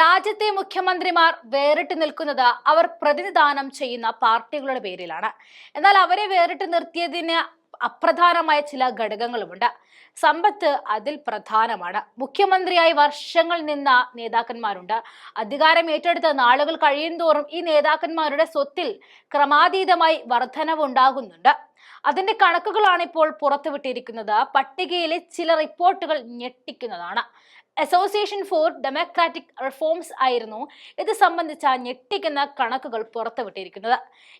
രാജ്യത്തെ മുഖ്യമന്ത്രിമാർ വേറിട്ട് നിൽക്കുന്നത് അവർ പ്രതിനിധാനം ചെയ്യുന്ന പാർട്ടികളുടെ പേരിലാണ്. എന്നാൽ അവരെ വേറിട്ട് നിർത്തിയതിന് അപ്രധാനമായ ചില ഘടകങ്ങളുമുണ്ട്. സമ്പത്ത് അതിൽ പ്രധാനമാണ്. മുഖ്യമന്ത്രിയായി വർഷങ്ങൾ നിന്ന നേതാക്കന്മാരുണ്ട്. അധികാരം ഏറ്റെടുത്ത നാളുകൾ കഴിയുന്തോറും ഈ നേതാക്കന്മാരുടെ സ്വത്തിൽ ക്രമാതീതമായി വർധനവുണ്ടാകുന്നുണ്ട്. അതിന്റെ കണക്കുകളാണ് ഇപ്പോൾ പുറത്തുവിട്ടിരിക്കുന്നത്. പട്ടികയിലെ ചില റിപ്പോർട്ടുകൾ ഞെട്ടിക്കുന്നതാണ്. അസോസിയേഷൻ ഫോർ ഡെമോക്രാറ്റിക് റിഫോംസ് ആയിരുന്നു ഇത് സംബന്ധിച്ച ഞെട്ടിക്കുന്ന കണക്കുകൾ പുറത്തുവിട്ടിരിക്കുന്നത്.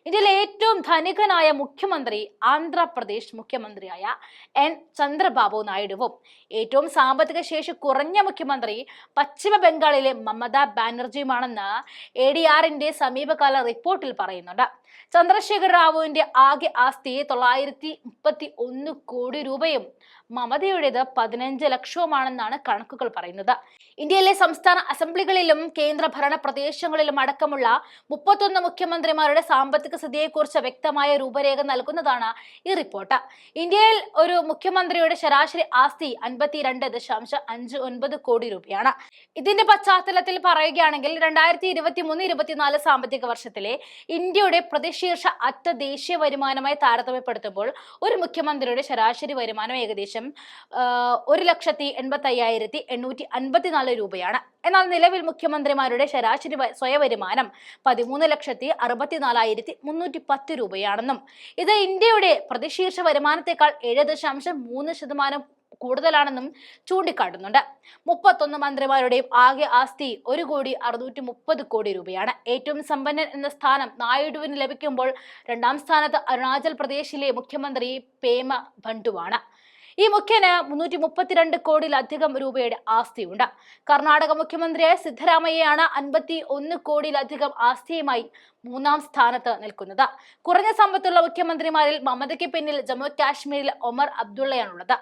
ഇന്ത്യയിലെ ഏറ്റവും ധനികനായ മുഖ്യമന്ത്രി ആന്ധ്രാപ്രദേശ് മുഖ്യമന്ത്രിയായ എൻ ചന്ദ്രബാബു നായിഡുവും ഏറ്റവും സാമ്പത്തിക ശേഷി കുറഞ്ഞ മുഖ്യമന്ത്രി പശ്ചിമ ബംഗാളിലെ മമതാ ബാനർജിയുമാണെന്ന് ADRന്റെ സമീപകാല റിപ്പോർട്ടിൽ പറയുന്നുണ്ട്. ചന്ദ്രശേഖർ റാവുവിന്റെ ആകെ ആസ്തി 931 കോടി രൂപയും മമതയുടേത് 15 ലക്ഷവുമാണെന്നാണ് കണക്കുകൾ പറയുന്നത്. ഇന്ത്യയിലെ സംസ്ഥാന അസംബ്ലികളിലും കേന്ദ്ര ഭരണ പ്രദേശങ്ങളിലും അടക്കമുള്ള 31 മുഖ്യമന്ത്രിമാരുടെ സാമ്പത്തിക സ്ഥിതിയെക്കുറിച്ച് വ്യക്തമായ രൂപരേഖ നൽകുന്നതാണ് ഈ റിപ്പോർട്ട്. ഇന്ത്യയിൽ ഒരു മുഖ്യമന്ത്രിയുടെ ശരാശരി ആസ്തി 52.59 കോടി രൂപയാണ്. ഇതിന്റെ പശ്ചാത്തലത്തിൽ പറയുകയാണെങ്കിൽ 2023-24 സാമ്പത്തിക വർഷത്തിലെ ഇന്ത്യയുടെ പ്രതിശീർഷ അറ്റ ദേശീയ വരുമാനമായി താരതമ്യപ്പെടുത്തുമ്പോൾ ഒരു മുഖ്യമന്ത്രിയുടെ ശരാശരി വരുമാനം ഏകദേശം 1,85,854 രൂപയാണ്. എന്നാൽ നിലവിൽ മുഖ്യമന്ത്രിമാരുടെ ശരാശരി സ്വയവരുമാനം 13,64,310 രൂപയാണെന്നും ഇത് ഇന്ത്യയുടെ പ്രതിശീർഷ വരുമാനത്തെക്കാൾ 7.3% കൂടുതലാണെന്നും ചൂണ്ടിക്കാട്ടുന്നുണ്ട്. 31 മന്ത്രിമാരുടെയും ആകെ ആസ്തി 1,630 കോടി രൂപയാണ്. ഏറ്റവും സമ്പന്നൻ എന്ന സ്ഥാനം നായിഡുവിന് ലഭിക്കുമ്പോൾ രണ്ടാം സ്ഥാനത്ത് അരുണാചൽ പ്രദേശിലെ മുഖ്യമന്ത്രി പേമ ഖണ്ഡുവാണ്. ഈ മുഖ്യന് 332 കോടിയിലധികം രൂപയുടെ ആസ്തിയുണ്ട്. കർണാടക മുഖ്യമന്ത്രിയായ സിദ്ധരാമയ്യയാണ് 51 കോടിയിലധികം ആസ്തിയുമായി മൂന്നാം സ്ഥാനത്ത് നിൽക്കുന്നത്. കുറഞ്ഞ സമ്പത്തുള്ള മുഖ്യമന്ത്രിമാരിൽ മമതയ്ക്ക് പിന്നിൽ ജമ്മു കാശ്മീരിൽ ഒമർ അബ്ദുള്ളയാണുള്ളത്.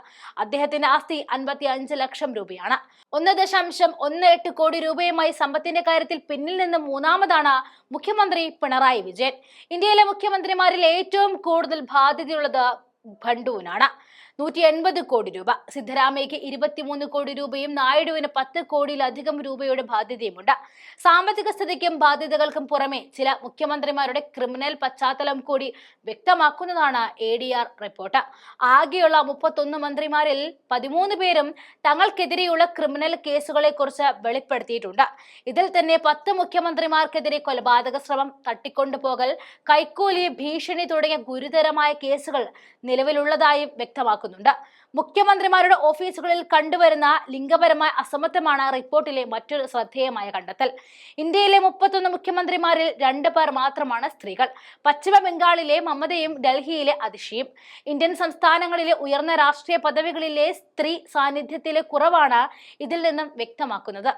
അദ്ദേഹത്തിന്റെ ആസ്തി 55 ലക്ഷം രൂപയാണ്. 1.18 കോടി രൂപയുമായി സമ്പത്തിന്റെ കാര്യത്തിൽ പിന്നിൽ നിന്ന് മൂന്നാമതാണ് മുഖ്യമന്ത്രി പിണറായി വിജയൻ. ഇന്ത്യയിലെ മുഖ്യമന്ത്രിമാരിൽ ഏറ്റവും കൂടുതൽ ബാധ്യതയുള്ളത് ഖണ്ഡുവിനാണ്. 180 കോടി രൂപ. സിദ്ധരാമയ്യക്ക് 23 കോടി രൂപയും നായിഡുവിന് 10 കോടിയിലധികം രൂപയുടെ ബാധ്യതയുമുണ്ട്. സാമ്പത്തിക സ്ഥിതിക്കും ബാധ്യതകൾക്കും പുറമെ ചില മുഖ്യമന്ത്രിമാരുടെ ക്രിമിനൽ പശ്ചാത്തലം കൂടി വ്യക്തമാക്കുന്നതാണ് ADR റിപ്പോർട്ട്. ആകെയുള്ള 31 മന്ത്രിമാരിൽ 13 പേരും തങ്ങൾക്കെതിരെയുള്ള ക്രിമിനൽ കേസുകളെ കുറിച്ച് വെളിപ്പെടുത്തിയിട്ടുണ്ട്. ഇതിൽ തന്നെ 10 മുഖ്യമന്ത്രിമാർക്കെതിരെ കൊലപാതക ശ്രമം, തട്ടിക്കൊണ്ടുപോകൽ, കൈക്കൂലി, ഭീഷണി തുടങ്ങിയ ഗുരുതരമായ കേസുകൾ നിലവിലുള്ളതായും വ്യക്തമാക്കുന്നു. മുഖ്യമന്ത്രിമാരുടെ ഓഫീസുകളിൽ കണ്ടുവരുന്ന ലിംഗപരമായ അസമത്വമാണ് റിപ്പോർട്ടിലെ മറ്റൊരു ശ്രദ്ധേയമായ കണ്ടെത്തൽ. ഇന്ത്യയിലെ 31 മുഖ്യമന്ത്രിമാരിൽ 2 പേർ മാത്രമാണ് സ്ത്രീകൾ. പശ്ചിമ ബംഗാളിലെ മമതയും ഡൽഹിയിലെ അതിഷിയും. ഇന്ത്യൻ സംസ്ഥാനങ്ങളിലെ ഉയർന്ന രാഷ്ട്രീയ പദവികളിലെ സ്ത്രീ സാന്നിധ്യത്തിലെ കുറവാണ് ഇതിൽ നിന്നും വ്യക്തമാക്കുന്നത്.